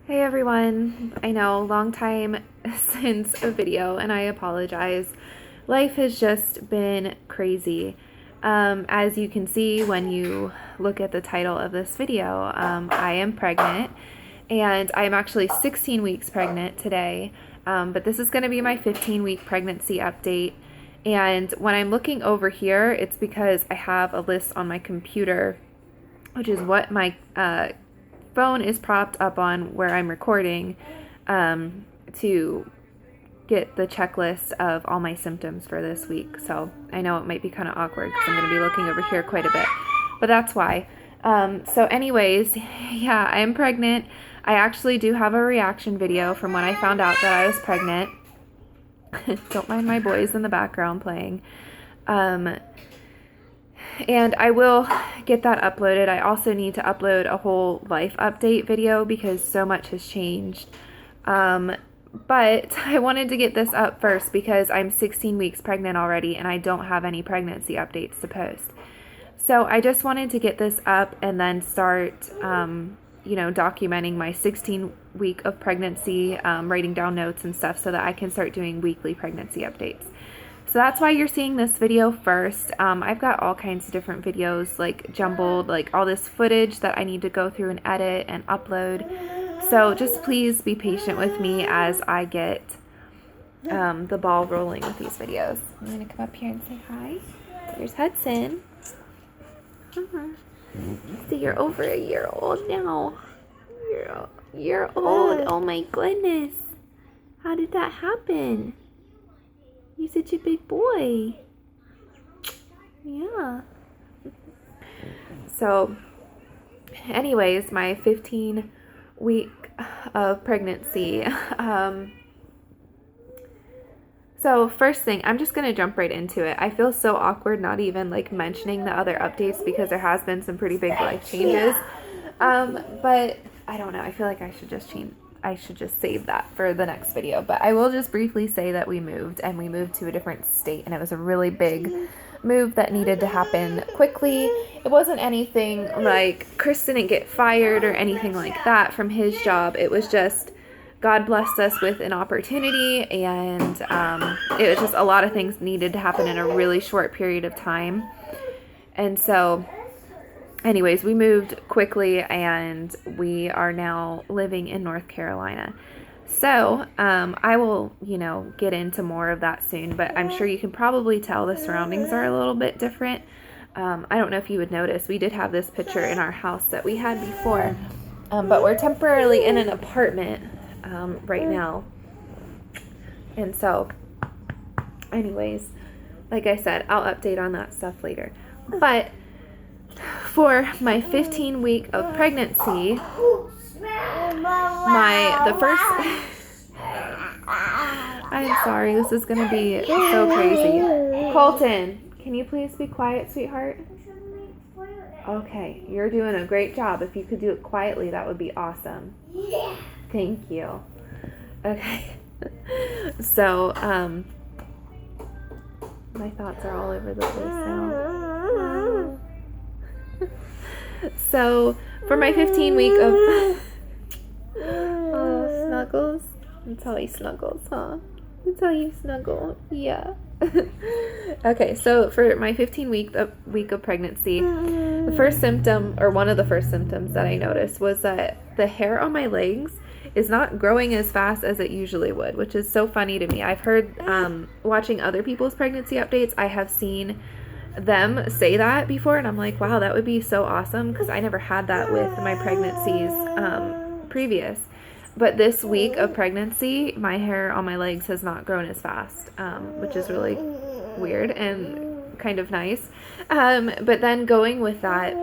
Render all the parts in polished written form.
Hey everyone, I know, long time since a video and I apologize. Life has just been crazy. As you can see when you look at the title of this video, I am pregnant and I'm actually 16 weeks pregnant today, but this is going to be my 15-week pregnancy update. And when I'm looking over here, it's because I have a list on my computer, which is what my phone is propped up on where I'm recording, to get the checklist of all my symptoms for this week. So I know it might be kind of awkward because I'm going to be looking over here quite a bit, but that's why. So anyways, yeah, I'm pregnant. I actually do have a reaction video from when I found out that I was pregnant. Don't mind my boys in the background playing. And I will get that uploaded. I also need to upload a whole life update video because so much has changed. But I wanted to get this up first because I'm 16 weeks pregnant already and I don't have any pregnancy updates to post. So I just wanted to get this up and then start, documenting my 16-week of pregnancy, writing down notes and stuff so that I can start doing weekly pregnancy updates. So that's why you're seeing this video first. I've got all kinds of different videos, like jumbled, like all this footage that I need to go through and edit and upload. So just please be patient with me as I get the ball rolling with these videos. I'm going to come up here and say hi. There's Hudson. So you're over a year old now. You're a year old. Oh my goodness. How did that happen? You're such a big boy. Yeah. So, anyways, my 15 week of pregnancy. So first thing, I'm just going to jump right into it. I feel so awkward not even like mentioning the other updates because there has been some pretty big life changes. But I don't know. I feel like I should just save that for the next video. But I will just briefly say that we moved to a different state, and it was a really big move that needed to happen quickly. It wasn't anything like Chris didn't get fired or anything like that from his job. It was just God blessed us with an opportunity, and it was just a lot of things needed to happen in a really short period of time. And so anyways, we moved quickly and we are now living in North Carolina. So I will, get into more of that soon, but I'm sure you can probably tell the surroundings are a little bit different. I don't know if you would notice, we did have this picture in our house that we had before, but we're temporarily in an apartment right now. And so anyways, like I said, I'll update on that stuff later. But for my 15 week of pregnancy, I'm sorry, this is gonna be so crazy. Colton, can you please be quiet, sweetheart? Okay, you're doing a great job. If you could do it quietly, that would be awesome. Thank you. Okay. So, my thoughts are all over the place now. So, for my 15 week of oh, Snuggles. That's how he snuggles, huh? That's how you snuggle. Yeah. Okay, so for my 15 week of pregnancy, the first symptom, or one of the first symptoms that I noticed, was that the hair on my legs is not growing as fast as it usually would, which is so funny to me. I've heard, watching other people's pregnancy updates, I have seen them say that before, and I'm like, wow, that would be so awesome, because I never had that with my pregnancies previous. But this week of pregnancy, my hair on my legs has not grown as fast, which is really weird and kind of nice. But then going with that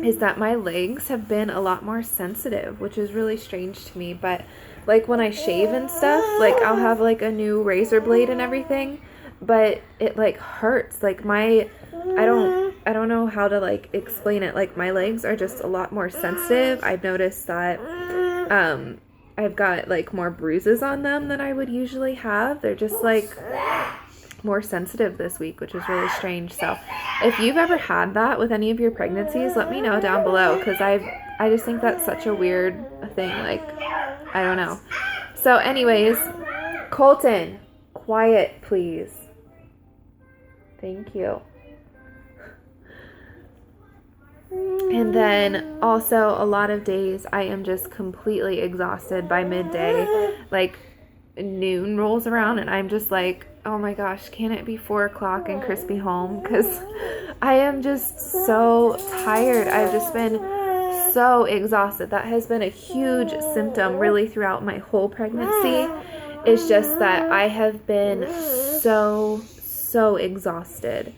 is that my legs have been a lot more sensitive, which is really strange to me. But like when I shave and stuff, like I'll have like a new razor blade and everything, but it like hurts. Like I don't know how to like explain it. Like my legs are just a lot more sensitive. I've noticed that I've got like more bruises on them than I would usually have. They're just like more sensitive this week, which is really strange. So if you've ever had that with any of your pregnancies, let me know down below, because I just think that's such a weird nothing. Like, I don't know. So anyways, Colton, quiet, please. Thank you. And then also a lot of days I am just completely exhausted by midday. Like noon rolls around and I'm just like, oh my gosh, can it be 4 o'clock and Chris be home? Because I am just so tired. I've just been so exhausted. That has been a huge symptom really throughout my whole pregnancy. It's just that I have been so exhausted.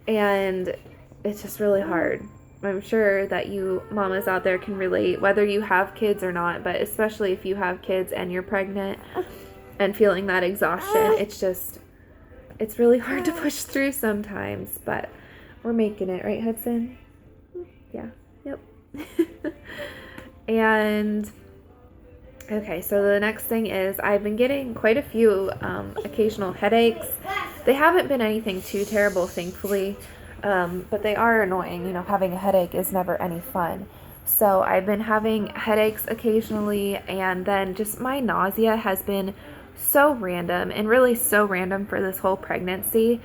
And it's just really hard. I'm sure that you mamas out there can relate, whether you have kids or not, but especially if you have kids and you're pregnant and feeling that exhaustion, it's really hard to push through sometimes, but we're making it, right, Hudson? Yeah, yep. And, okay, so the next thing is I've been getting quite a few occasional headaches. They haven't been anything too terrible, thankfully. But they are annoying. You know, having a headache is never any fun. So I've been having headaches occasionally, and then just my nausea has been so random, and really so random for this whole pregnancy.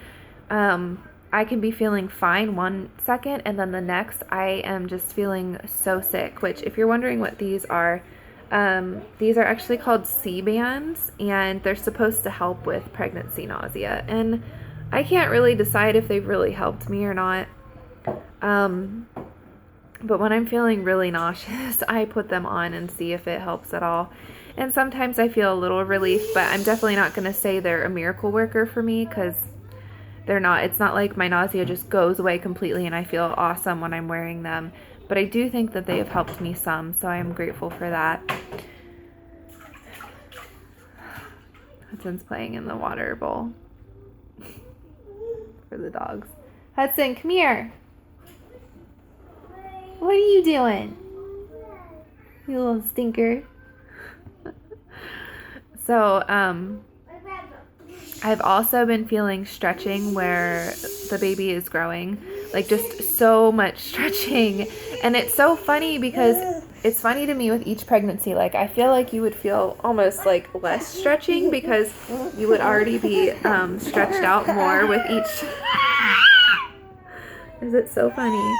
I can be feeling fine one second, and then the next I am just feeling so sick, which if you're wondering what these are actually called C-bands, and they're supposed to help with pregnancy nausea. And I can't really decide if they've really helped me or not. But when I'm feeling really nauseous, I put them on and see if it helps at all. And sometimes I feel a little relief, but I'm definitely not going to say they're a miracle worker for me, because they're not. It's not like my nausea just goes away completely and I feel awesome when I'm wearing them. But I do think that they have helped me some, so I'm grateful for that. Hudson's playing in the water bowl. For the dogs. Hudson, come here. What are you doing? You little stinker. So, I've also been feeling stretching where the baby is growing. Like, just so much stretching. And it's so funny because it's funny to me with each pregnancy. Like, I feel like you would feel almost like less stretching because you would already be stretched out more with each. Is it so funny?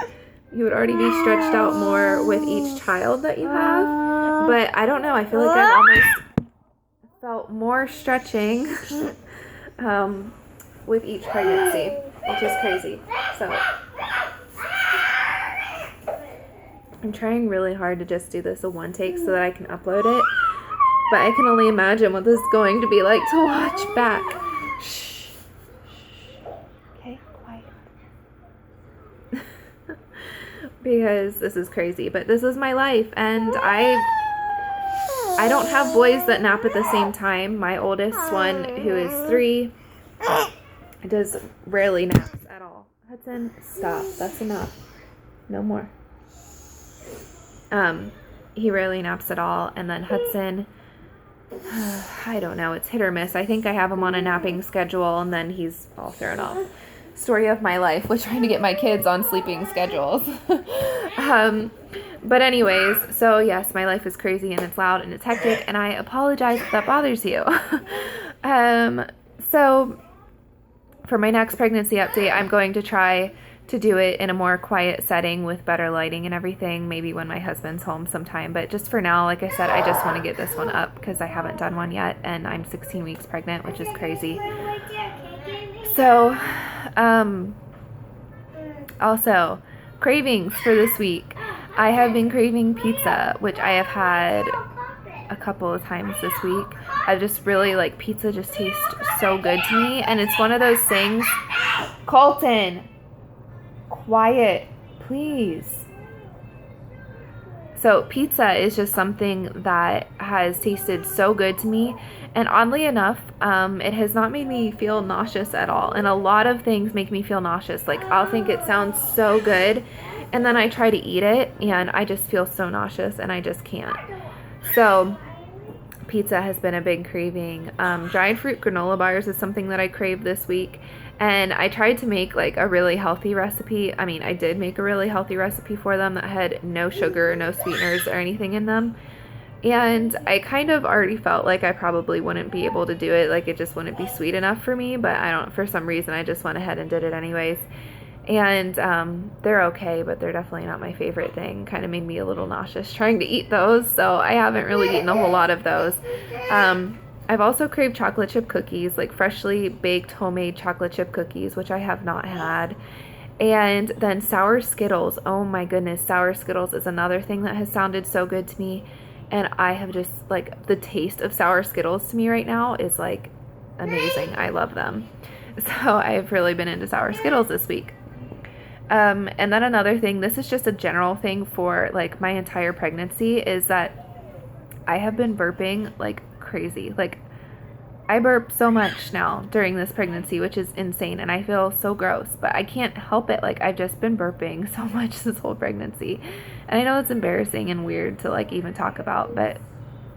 You would already be stretched out more with each child that you have. But I don't know. I feel like I've almost felt more stretching with each pregnancy, which is crazy. So I'm trying really hard to just do this a one take so that I can upload it. But I can only imagine what this is going to be like to watch back. Shh. Okay, quiet. Because this is crazy, but this is my life, and I don't have boys that nap at the same time. My oldest one, who is 3, does rarely naps at all. Hudson, stop. That's enough. No more. He rarely naps at all. And then Hudson, I don't know. It's hit or miss. I think I have him on a napping schedule, and then he's all thrown off. Story of my life with trying to get my kids on sleeping schedules. But anyways, so yes, my life is crazy and it's loud and it's hectic, and I apologize if that bothers you. So for my next pregnancy update, I'm going to try to do it in a more quiet setting with better lighting and everything, maybe when my husband's home sometime. But just for now, like I said, I just want to get this one up because I haven't done one yet, and I'm 16 weeks pregnant, which is crazy. So, also, cravings for this week. I have been craving pizza, which I have had a couple of times this week. I just really like pizza, just tastes so good to me. And it's one of those things. Colton, quiet, please. So pizza is just something that has tasted so good to me. And oddly enough, it has not made me feel nauseous at all. And a lot of things make me feel nauseous. Like, I'll think it sounds so good, and then I try to eat it, and I just feel so nauseous, and I just can't. So pizza has been a big craving. Dried fruit granola bars is something that I craved this week. And I tried to make like a really healthy recipe. I mean, I did make a really healthy recipe for them that had no sugar, no sweeteners or anything in them. And I kind of already felt like I probably wouldn't be able to do it. Like it just wouldn't be sweet enough for me. But I don't, for some reason, I just went ahead and did it anyways. And they're okay, but they're definitely not my favorite thing. Kind of made me a little nauseous trying to eat those. So I haven't really eaten a whole lot of those. I've also craved chocolate chip cookies, like freshly baked homemade chocolate chip cookies, which I have not had. And then sour Skittles. Oh my goodness, sour Skittles is another thing that has sounded so good to me. And I have just, like, the taste of sour Skittles to me right now is, like, amazing. I love them. So I've really been into sour Skittles this week. And then another thing, this is just a general thing for, like, my entire pregnancy, is that I have been burping like crazy. Like, I burp so much now during this pregnancy, which is insane, and I feel so gross, but I can't help it. Like, I've just been burping so much this whole pregnancy, and I know it's embarrassing and weird to, like, even talk about, but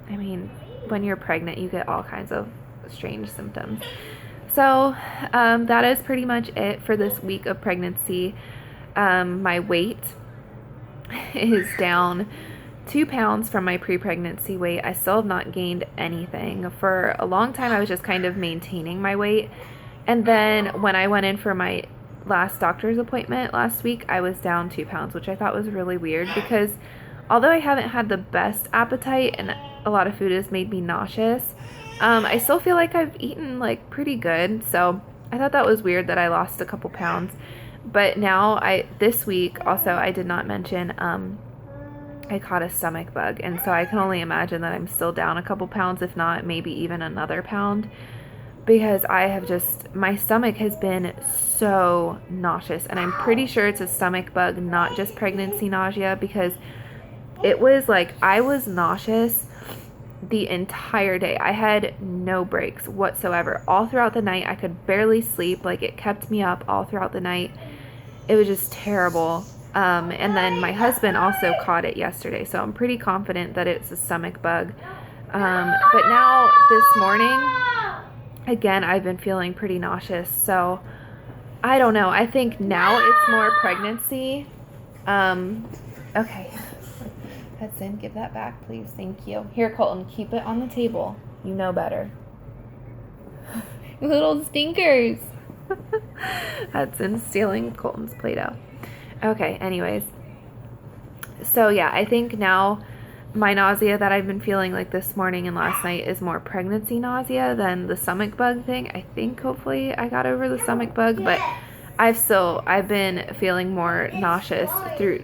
I mean, when you're pregnant, you get all kinds of strange symptoms. So that is pretty much it for this week of pregnancy. My weight is down 2 pounds from my pre-pregnancy weight. I still have not gained anything. For a long time, I was just kind of maintaining my weight. And then when I went in for my last doctor's appointment last week, I was down 2 pounds, which I thought was really weird because although I haven't had the best appetite and a lot of food has made me nauseous, I still feel like I've eaten like pretty good. So I thought that was weird that I lost a couple pounds. But now this week also, I did not mention, I caught a stomach bug, and so I can only imagine that I'm still down a couple pounds, if not maybe even another pound, because I have just, my stomach has been so nauseous, and I'm pretty sure it's a stomach bug, not just pregnancy nausea, because it was like, I was nauseous the entire day. I had no breaks whatsoever. All throughout the night, I could barely sleep. Like, it kept me up all throughout the night. It was just terrible. And then my husband also caught it yesterday, so I'm pretty confident that it's a stomach bug. But now this morning, again, I've been feeling pretty nauseous, so I don't know. I think now it's more pregnancy. Okay. Hudson, give that back, please. Thank you. Here, Colton, keep it on the table. You know better. Little stinkers. Hudson's stealing Colton's Play-Doh. Okay, anyways. So yeah, I think now my nausea that I've been feeling like this morning and last night is more pregnancy nausea than the stomach bug thing. I think hopefully I got over the stomach bug, but I've been feeling more nauseous through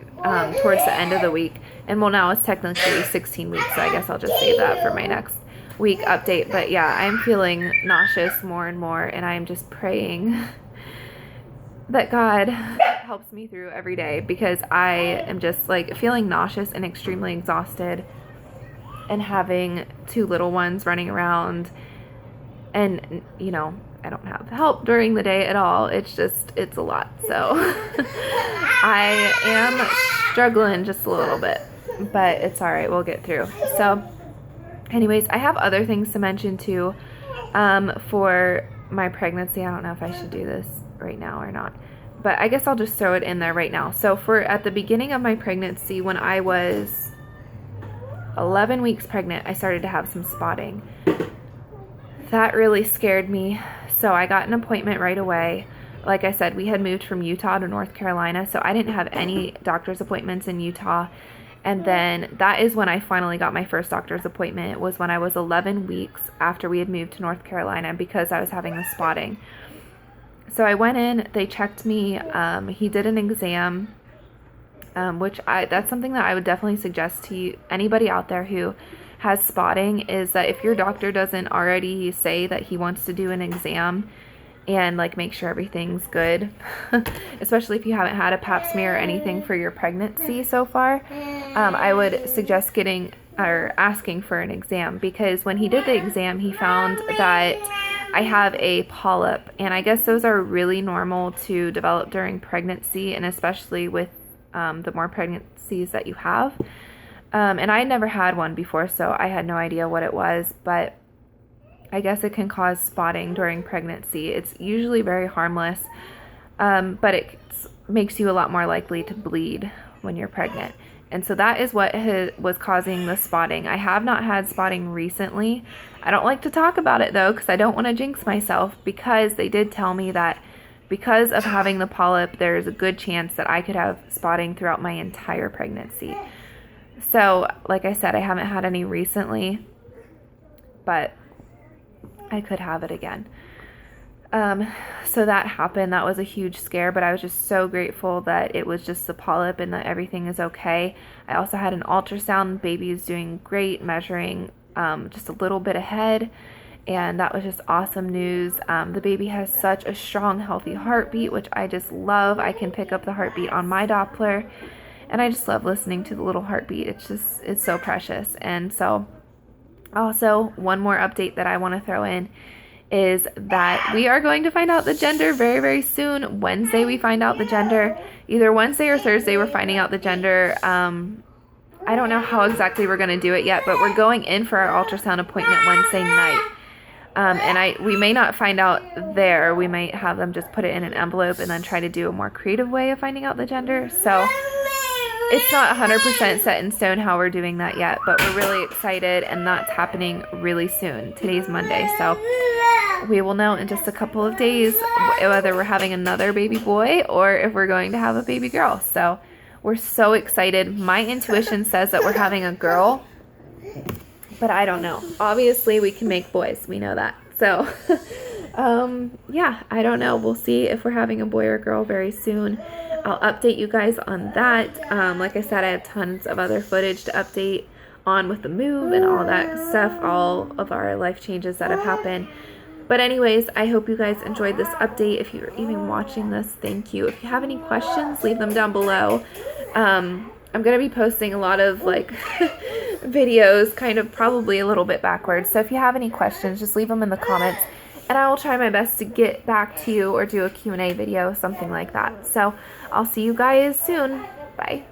towards the end of the week. And well, now it's technically 16 weeks, so I guess I'll just save that for my next week update. But yeah, I'm feeling nauseous more and more, and I'm just praying that God helps me through every day, because I am just like feeling nauseous and extremely exhausted, and having 2 little ones running around, and you know, I don't have help during the day at all. It's a lot. So I am struggling just a little bit, but it's all right. We'll get through. So anyways, I have other things to mention too for my pregnancy. I don't know if I should do this right now or not, but I guess I'll just throw it in there right now. So at the beginning of my pregnancy, when I was 11 weeks pregnant, I started to have some spotting. That really scared me. So I got an appointment right away. Like I said, we had moved from Utah to North Carolina, so I didn't have any doctor's appointments in Utah. And then that is when I finally got my first doctor's appointment. It was when I was 11 weeks after we had moved to North Carolina, because I was having the spotting. So I went in, they checked me, he did an exam, that's something that I would definitely suggest to you, anybody out there who has spotting, is that if your doctor doesn't already say that he wants to do an exam and like make sure everything's good, especially if you haven't had a pap smear or anything for your pregnancy so far, I would suggest asking for an exam, because when he did the exam, he found that I have a polyp, and I guess those are really normal to develop during pregnancy, and especially with the more pregnancies that you have. And I had never had one before, so I had no idea what it was, but I guess it can cause spotting during pregnancy. It's usually very harmless, but it makes you a lot more likely to bleed when you're pregnant. And so that is what was causing the spotting. I have not had spotting recently. I don't like to talk about it though, because I don't want to jinx myself, because they did tell me that because of having the polyp, there's a good chance that I could have spotting throughout my entire pregnancy. So, like I said, I haven't had any recently, but I could have it again. So that happened. That was a huge scare, but I was just so grateful that it was just the polyp and that everything is okay. I also had an ultrasound. Baby is doing great, measuring just a little bit ahead, and that was just awesome news. The baby has such a strong, healthy heartbeat, which I just love. I can pick up the heartbeat on my Doppler, and I just love listening to the little heartbeat. It's so precious. And so also, one more update that I want to throw in is that we are going to find out the gender very, very soon. Wednesday we find out the gender. Either Wednesday or Thursday we're finding out the gender. I don't know how exactly we're going to do it yet, but we're going in for our ultrasound appointment Wednesday night. And we may not find out there. We might have them just put it in an envelope and then try to do a more creative way of finding out the gender. So it's not 100% set in stone how we're doing that yet, but we're really excited, and that's happening really soon. Today's Monday, so we will know in just a couple of days whether we're having another baby boy or if we're going to have a baby girl. So we're so excited. My intuition says that we're having a girl, but I don't know. Obviously, we can make boys. We know that. So, yeah, I don't know. We'll see if we're having a boy or girl very soon. I'll update you guys on that. Like I said, I have tons of other footage to update on with the move and all that stuff, all of our life changes that have happened. But anyways, I hope you guys enjoyed this update. If you're even watching this, thank you. If you have any questions, leave them down below. I'm going to be posting a lot of like videos, kind of probably a little bit backwards. So if you have any questions, just leave them in the comments, and I will try my best to get back to you or do a Q&A video, something like that. So I'll see you guys soon. Bye.